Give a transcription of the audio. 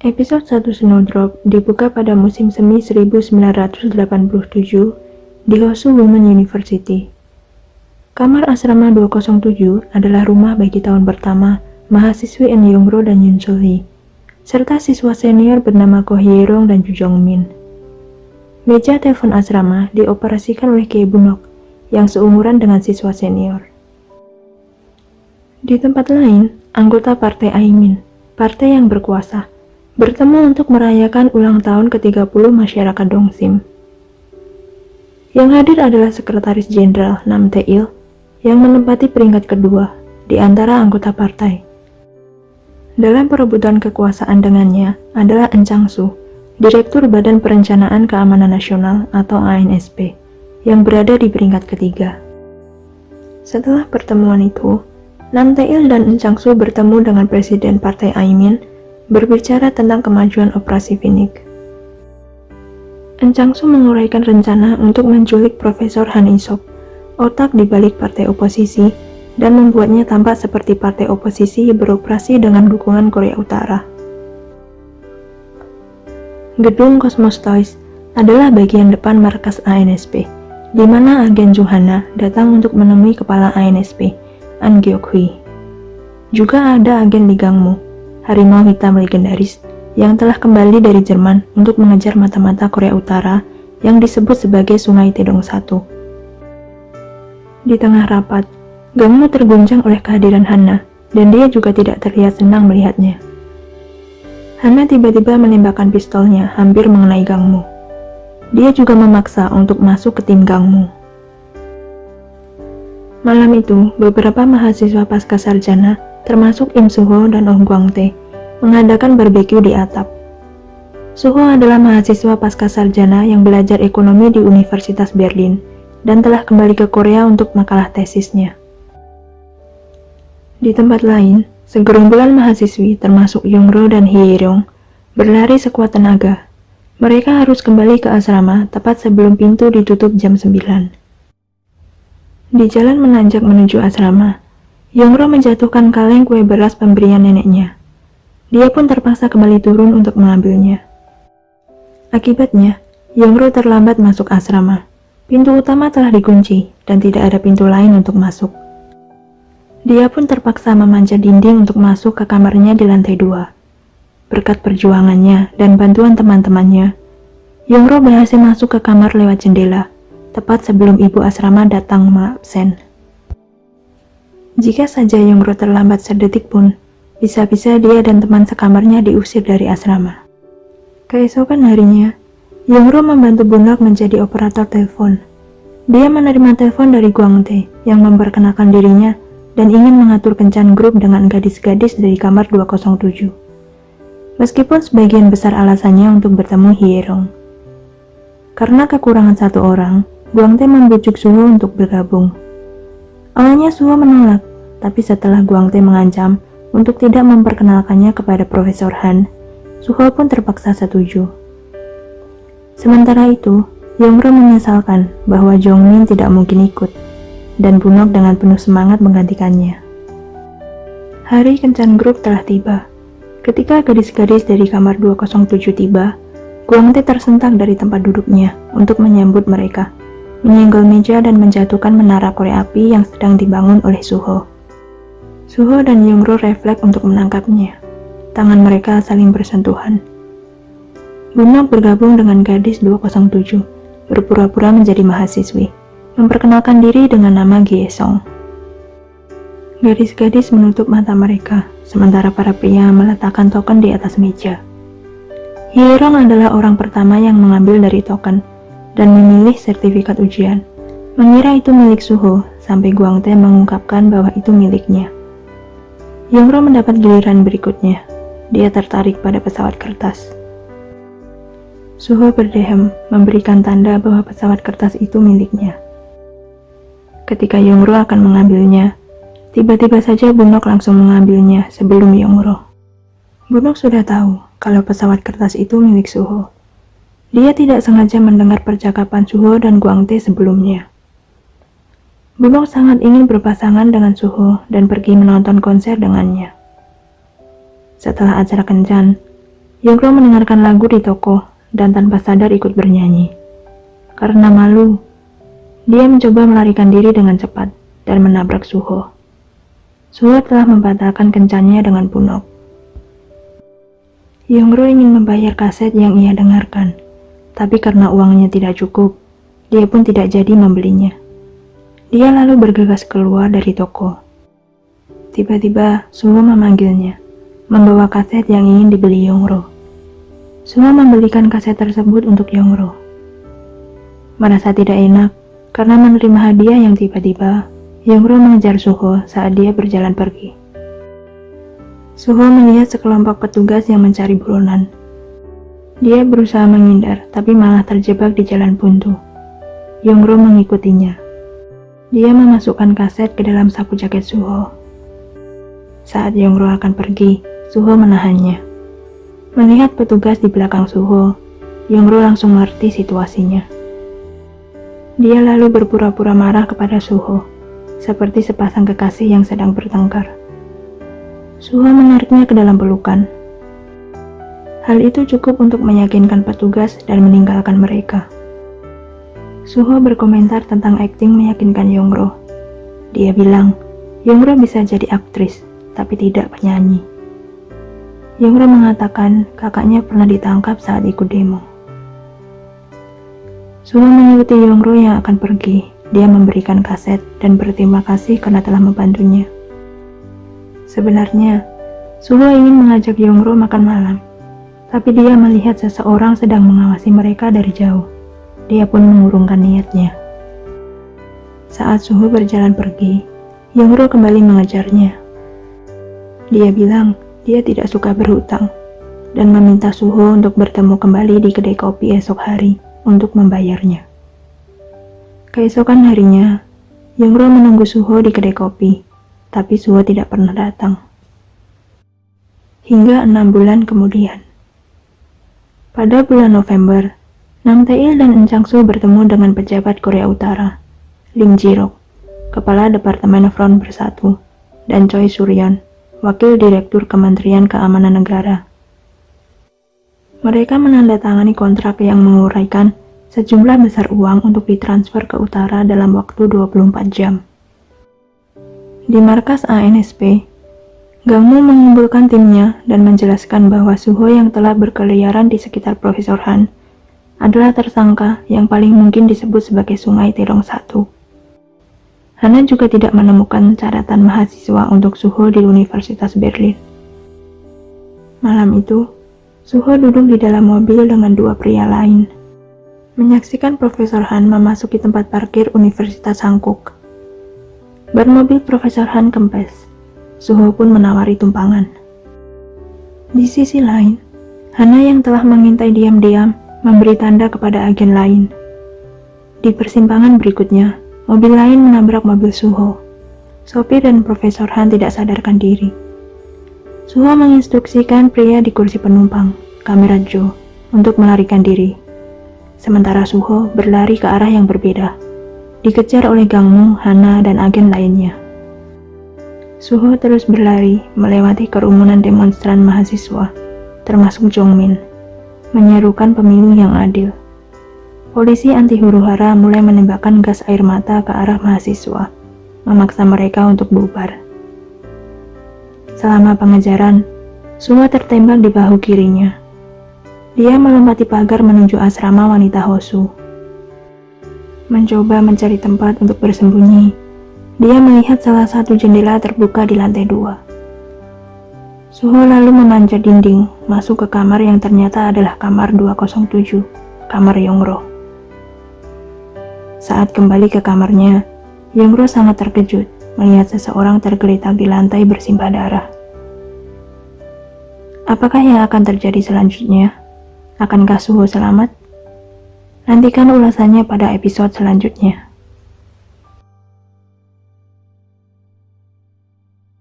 Episode 1 Snowdrop dibuka pada musim semi 1987 di Hosu Women University. Kamar asrama 207 adalah rumah bagi tahun pertama mahasiswi En Youngro dan Yoon Sul Hee, serta siswa senior bernama Ko Hye Rong dan Ju Jong Min. Meja telepon asrama dioperasikan oleh Kye Bunok yang seumuran dengan siswa senior. Di tempat lain, anggota Partai Aimin, partai yang berkuasa, bertemu untuk merayakan ulang tahun ke-30 masyarakat Dongsim. Yang hadir adalah Sekretaris Jenderal Nam Tae-il yang menempati peringkat kedua di antara anggota partai. Dalam perebutan kekuasaan dengannya adalah En Chang-soo, Direktur Badan Perencanaan Keamanan Nasional atau ANSP, yang berada di peringkat ketiga. Setelah pertemuan itu, Nam Tae-il dan En Chang-soo bertemu dengan Presiden Partai Aimin berbicara tentang kemajuan operasi Phoenix. En Chang-soo menguraikan rencana untuk menculik Profesor Han Il-suk, otak di balik partai oposisi, dan membuatnya tampak seperti partai oposisi beroperasi dengan dukungan Korea Utara. Gedung Cosmos Toys adalah bagian depan markas ANSP, di mana agen Juhana datang untuk menemui kepala ANSP, An Gyok-hwi. Juga ada agen Lee Gang-mu, harimau hitam legendaris yang telah kembali dari Jerman untuk mengejar mata-mata Korea Utara yang disebut sebagai Sungai Taedong 1. Di tengah rapat, Gang-mu terguncang oleh kehadiran Hanna, dan dia juga tidak terlihat senang melihatnya. Hanna tiba-tiba menembakkan pistolnya hampir mengenai Gang-mu. Dia juga memaksa untuk masuk ke tim Gang-mu. Malam itu, beberapa mahasiswa pasca sarjana, termasuk Im Suho dan Oh Gwang-tae, mengadakan barbeque di atap. Suho adalah mahasiswa pasca sarjana yang belajar ekonomi di Universitas Berlin dan telah kembali ke Korea untuk makalah tesisnya. Di tempat lain, segerombolan mahasiswi termasuk Youngro dan Hye Rong berlari sekuat tenaga. Mereka harus kembali ke asrama tepat sebelum pintu ditutup jam 9. Di jalan menanjak menuju asrama, Youngro menjatuhkan kaleng kue beras pemberian neneknya. Dia pun terpaksa kembali turun untuk mengambilnya. Akibatnya, Youngro terlambat masuk asrama. Pintu utama telah dikunci dan tidak ada pintu lain untuk masuk. Dia pun terpaksa memanjat dinding untuk masuk ke kamarnya di lantai 2. Berkat perjuangannya dan bantuan teman-temannya, Youngro berhasil masuk ke kamar lewat jendela, tepat sebelum ibu asrama datang absen. Jika saja Youngro terlambat sedetik pun, bisa-bisa dia dan teman sekamarnya diusir dari asrama. Keesokan harinya, Youngro membantu Bunok menjadi operator telepon. Dia menerima telepon dari Gwang-tae yang memperkenalkan dirinya dan ingin mengatur kencan grup dengan gadis-gadis dari kamar 207. Meskipun sebagian besar alasannya untuk bertemu Hye Rong. Karena kekurangan satu orang, Gwang-tae membujuk Suho untuk bergabung. Awalnya Suho menolak, tapi setelah Gwang-tae mengancam untuk tidak memperkenalkannya kepada Profesor Han, Suho pun terpaksa setuju. Sementara itu, Youngro menyesalkan bahwa Jongmin tidak mungkin ikut, dan Bunok dengan penuh semangat menggantikannya. Hari kencan grup telah tiba. Ketika gadis-gadis dari kamar 207 tiba, Gwang-tae tersentak dari tempat duduknya untuk menyambut mereka, menyenggol meja dan menjatuhkan menara korek api yang sedang dibangun oleh Suho. Suho dan Youngro refleks untuk menangkapnya. Tangan mereka saling bersentuhan. Bunok bergabung dengan gadis 207, berpura-pura menjadi mahasiswi, memperkenalkan diri dengan nama Gye-song. Gadis-gadis menutup mata mereka, sementara para pria meletakkan token di atas meja. Hye Rong adalah orang pertama yang mengambil dari token dan memilih sertifikat ujian, mengira itu milik Suho sampai Gwang-tae mengungkapkan bahwa itu miliknya. Youngro mendapat giliran berikutnya. Dia tertarik pada pesawat kertas. Suho berdehem, memberikan tanda bahwa pesawat kertas itu miliknya. Ketika Youngro akan mengambilnya, tiba-tiba saja Bunok langsung mengambilnya sebelum Youngro. Bunok sudah tahu kalau pesawat kertas itu milik Suho. Dia tidak sengaja mendengar percakapan Suho dan Gwang-tae sebelumnya. Bunok sangat ingin berpasangan dengan Suho dan pergi menonton konser dengannya. Setelah acara kencan, Yongro mendengarkan lagu di toko dan tanpa sadar ikut bernyanyi. Karena malu, dia mencoba melarikan diri dengan cepat dan menabrak Suho. Suho telah membatalkan kencannya dengan punok. Yongro ingin membayar kaset yang ia dengarkan, tapi karena uangnya tidak cukup, dia pun tidak jadi membelinya. Dia lalu bergegas keluar dari toko. Tiba-tiba, Suho memanggilnya, membawa kaset yang ingin dibeli Yongro. Suho membelikan kaset tersebut untuk Yongro. Merasa tidak enak, karena menerima hadiah yang tiba-tiba, Yongro mengejar Suho saat dia berjalan pergi. Suho melihat sekelompok petugas yang mencari buronan. Dia berusaha menghindar, tapi malah terjebak di jalan buntu. Yongro mengikutinya. Dia memasukkan kaset ke dalam saku jaket Suho. Saat Yongro akan pergi, Suho menahannya. Melihat petugas di belakang Suho, Yongro langsung mengerti situasinya. Dia lalu berpura-pura marah kepada Suho, seperti sepasang kekasih yang sedang bertengkar. Suho menariknya ke dalam pelukan. Hal itu cukup untuk meyakinkan petugas dan meninggalkan mereka. Suho berkomentar tentang akting meyakinkan Yongro. Dia bilang, Yongro bisa jadi aktris, tapi tidak penyanyi. Yongro mengatakan kakaknya pernah ditangkap saat ikut demo. Suho mengikuti Yongro yang akan pergi. Dia memberikan kaset dan berterima kasih karena telah membantunya. Sebenarnya, Suho ingin mengajak Yongro makan malam, tapi dia melihat seseorang sedang mengawasi mereka dari jauh. Dia pun mengurungkan niatnya. Saat Suho berjalan pergi, Yongro kembali mengejarnya. Dia bilang dia tidak suka berhutang dan meminta Suho untuk bertemu kembali di kedai kopi esok hari untuk membayarnya. Keesokan harinya, Yongro menunggu Suho di kedai kopi, tapi Suho tidak pernah datang. Hingga 6 bulan kemudian. Pada bulan November, Nam Tae-il dan Eun Chang-soo bertemu dengan pejabat Korea Utara, Lim Ji-rok, Kepala Departemen Front Bersatu, dan Choi Suryon, Wakil Direktur Kementerian Keamanan Negara. Mereka menandatangani kontrak yang menguraikan sejumlah besar uang untuk ditransfer ke utara dalam waktu 24 jam. Di markas ANSP, Gang Mo mengumpulkan timnya dan menjelaskan bahwa Suho yang telah berkeliaran di sekitar Profesor Han adalah tersangka yang paling mungkin disebut sebagai Sungai Taedong 1. Hana juga tidak menemukan catatan mahasiswa untuk Suho di Universitas Berlin. Malam itu, Suho duduk di dalam mobil dengan 2 pria lain, menyaksikan Profesor Han memasuki tempat parkir Universitas Hankook. Ban mobil Profesor Han kempes. Suho pun menawari tumpangan. Di sisi lain, Hana yang telah mengintai diam-diam memberi tanda kepada agen lain. Di persimpangan berikutnya, mobil lain menabrak mobil Suho. Sopir dan Profesor Han tidak sadarkan diri. Suho menginstruksikan pria di kursi penumpang, Kamera Jo, untuk melarikan diri. Sementara Suho berlari ke arah yang berbeda, dikejar oleh Gang Mo, Hana, dan agen lainnya. Suho terus berlari melewati kerumunan demonstran mahasiswa, termasuk Jongmin, menyerukan pemilu yang adil. Polisi anti huru-hara mulai menembakkan gas air mata ke arah mahasiswa, memaksa mereka untuk bubar. Selama pengejaran, Suho tertembak di bahu kirinya. Dia melompati pagar menuju asrama wanita Hosu. Mencoba mencari tempat untuk bersembunyi, dia melihat salah satu jendela terbuka di lantai 2. Suho lalu memanjat dinding, masuk ke kamar yang ternyata adalah kamar 207, kamar Yongro. Saat kembali ke kamarnya, Yongro sangat terkejut melihat seseorang tergeletak di lantai bersimbah darah. Apakah yang akan terjadi selanjutnya? Akankah Suho selamat? Nantikan ulasannya pada episode selanjutnya.